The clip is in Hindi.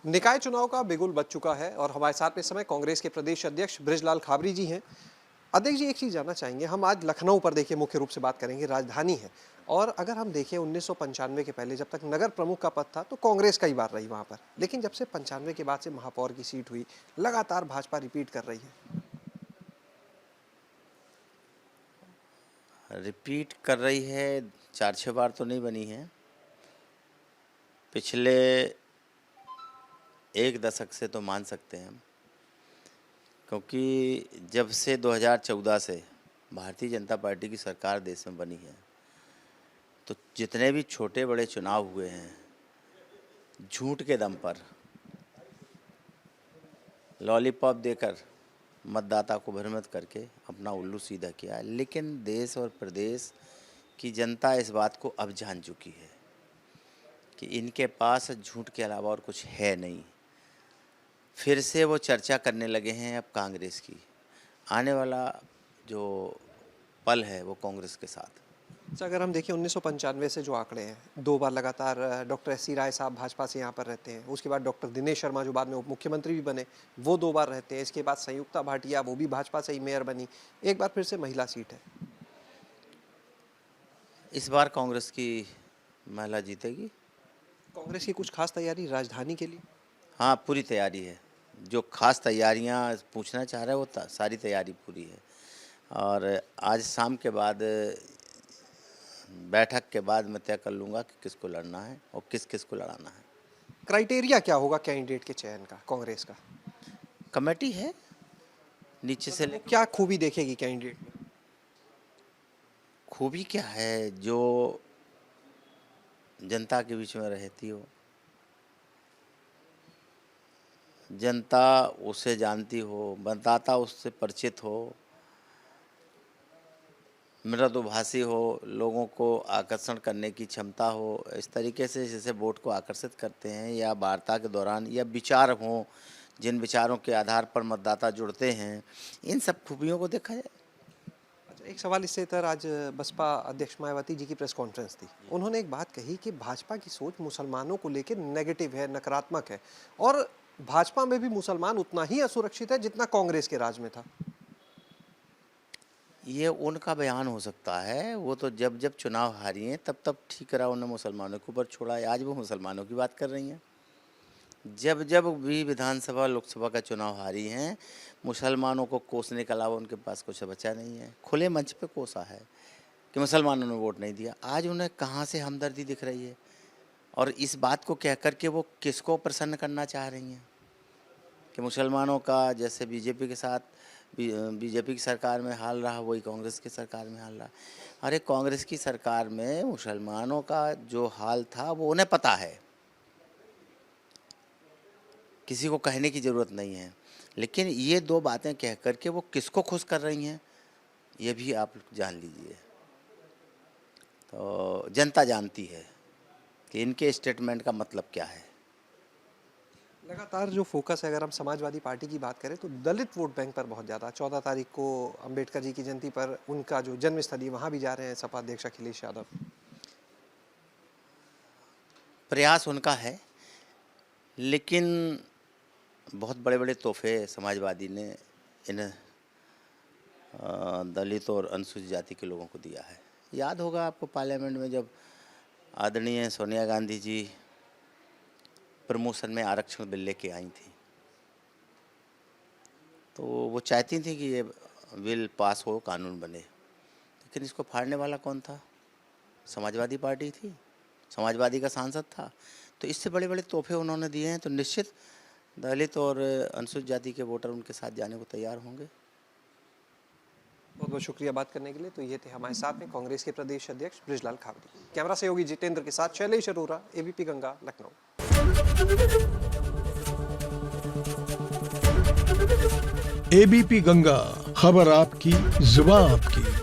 निकाय चुनाव का बिगुल बज चुका है और हमारे साथ में इस समय कांग्रेस के प्रदेश अध्यक्ष बृजलाल खाबरी जी हैं। अध्यक्ष जी, एक चीज़ जानना चाहेंगे, हम आज लखनऊ पर देखिए मुख्य रूप से बात करेंगे, राजधानी है। और अगर हम देखें 1995 के पहले जब तक नगर प्रमुख का पद था तो कांग्रेस कई बार रही वहाँ पर, लेकिन जब से 95 के बाद से महापौर की सीट हुई, लगातार भाजपा रिपीट कर रही है। रिपीट कर रही है, 4-6 बार तो नहीं बनी है। पिछले एक दशक से तो मान सकते हैं हम, क्योंकि जब से 2014 से भारतीय जनता पार्टी की सरकार देश में बनी है, तो जितने भी छोटे बड़े चुनाव हुए हैं, झूठ के दम पर लॉलीपॉप देकर मतदाता को भ्रमित करके अपना उल्लू सीधा किया। लेकिन देश और प्रदेश की जनता इस बात को अब जान चुकी है कि इनके पास झूठ के अलावा और कुछ है नहीं। फिर से वो चर्चा करने लगे हैं अब कांग्रेस की। आने वाला जो पल है वो कांग्रेस के साथ। अच्छा, अगर हम देखें 1995 से जो आंकड़े हैं, 2 बार लगातार डॉक्टर एस सी राय साहब भाजपा से यहाँ पर रहते हैं। उसके बाद डॉक्टर दिनेश शर्मा जो बाद में उप मुख्यमंत्री भी बने, वो 2 बार रहते हैं। इसके बाद संयुक्ता भाटिया, वो भी भाजपा से ही मेयर बनी। एक बार फिर से महिला सीट है। इस बार कांग्रेस की महिला जीतेगी। कांग्रेस की कुछ खास तैयारी राजधानी के लिए? हाँ, पूरी तैयारी है। जो खास तैयारियां पूछना चाह रहे हो वो सारी तैयारी पूरी है। और आज शाम के बाद, बैठक के बाद मैं तय कर लूँगा कि किसको लड़ना है और किस किस को लड़ाना है। क्राइटेरिया क्या होगा कैंडिडेट के चयन का कांग्रेस का? कमेटी है नीचे से क्या खूबी देखेगी कैंडिडेट में? खूबी क्या है? जो जनता के बीच में रहती हो, जनता उसे जानती हो, मतदाता उससे परिचित हो, मृदुभाषी हो, लोगों को आकर्षण करने की क्षमता हो। इस तरीके से जैसे वोट को आकर्षित करते हैं, या वार्ता के दौरान, या विचार हों, जिन विचारों के आधार पर मतदाता जुड़ते हैं, इन सब खूबियों को देखा जाए। अच्छा, एक सवाल इससे इतर, आज बसपा अध्यक्ष मायावती जी की प्रेस कॉन्फ्रेंस थी। उन्होंने एक बात कही कि भाजपा की सोच मुसलमानों को लेकर नेगेटिव है, नकारात्मक है, और भाजपा में भी मुसलमान उतना ही असुरक्षित है जितना कांग्रेस के राज में था। ये उनका बयान हो सकता है। वो तो जब जब चुनाव हारी हैं तब ठीक रहा, उन्होंने मुसलमानों के ऊपर छोड़ा है। आज वो मुसलमानों की बात कर रही हैं। जब जब भी विधानसभा लोकसभा का चुनाव हारी हैं, मुसलमानों को कोसने के अलावा उनके पास कुछ बचा नहीं है। खुले मंच पे कोसा है कि मुसलमानों ने वोट नहीं दिया। आज उन्हें कहाँ से हमदर्दी दिख रही है? और इस बात को कह कर के वो किसको प्रसन्न करना चाह रही हैं कि मुसलमानों का, जैसे बीजेपी के साथ बीजेपी की सरकार में हाल रहा, वही कांग्रेस की सरकार में हाल रहा। अरे, कांग्रेस की सरकार में मुसलमानों का जो हाल था वो उन्हें पता है, किसी को कहने की ज़रूरत नहीं है। लेकिन ये 2 बातें कह कर के वो किसको खुश कर रही हैं, ये भी आप जान लीजिए। तो जनता जानती है कि इनके स्टेटमेंट का मतलब क्या है। लगातार जो फोकस है, अगर हम समाजवादी पार्टी की बात करें तो दलित वोट बैंक पर बहुत ज़्यादा। 14 तारीख को अंबेडकर जी की जयंती पर उनका जो जन्मस्थली, वहाँ भी जा रहे हैं सपा अध्यक्ष अखिलेश यादव। प्रयास उनका है, लेकिन बहुत बड़े बड़े तोहफे समाजवादी ने इन दलित और अनुसूचित जाति के लोगों को दिया है। याद होगा आपको, पार्लियामेंट में जब आदरणीय सोनिया गांधी जी प्रमोशन में आरक्षण बिल लेके आई थी, तो वो चाहती थी कि ये बिल पास हो, कानून बने। लेकिन इसको फाड़ने वाला कौन था? समाजवादी पार्टी थी, समाजवादी का सांसद था। तो इससे बड़े बड़े तोहफे उन्होंने दिए हैं, तो निश्चित दलित और अनुसूचित जाति के वोटर उनके साथ जाने को तैयार होंगे। बहुत बहुत शुक्रिया बात करने के लिए। तो ये थे हमारे साथ में कांग्रेस के प्रदेश अध्यक्ष बृजलाल खाबरी। कैमरा सहयोगी जितेंद्र के साथ शैलेश अरोरा, एबीपी गंगा, लखनऊ। एबीपी गंगा, खबर आपकी, जुबान आपकी।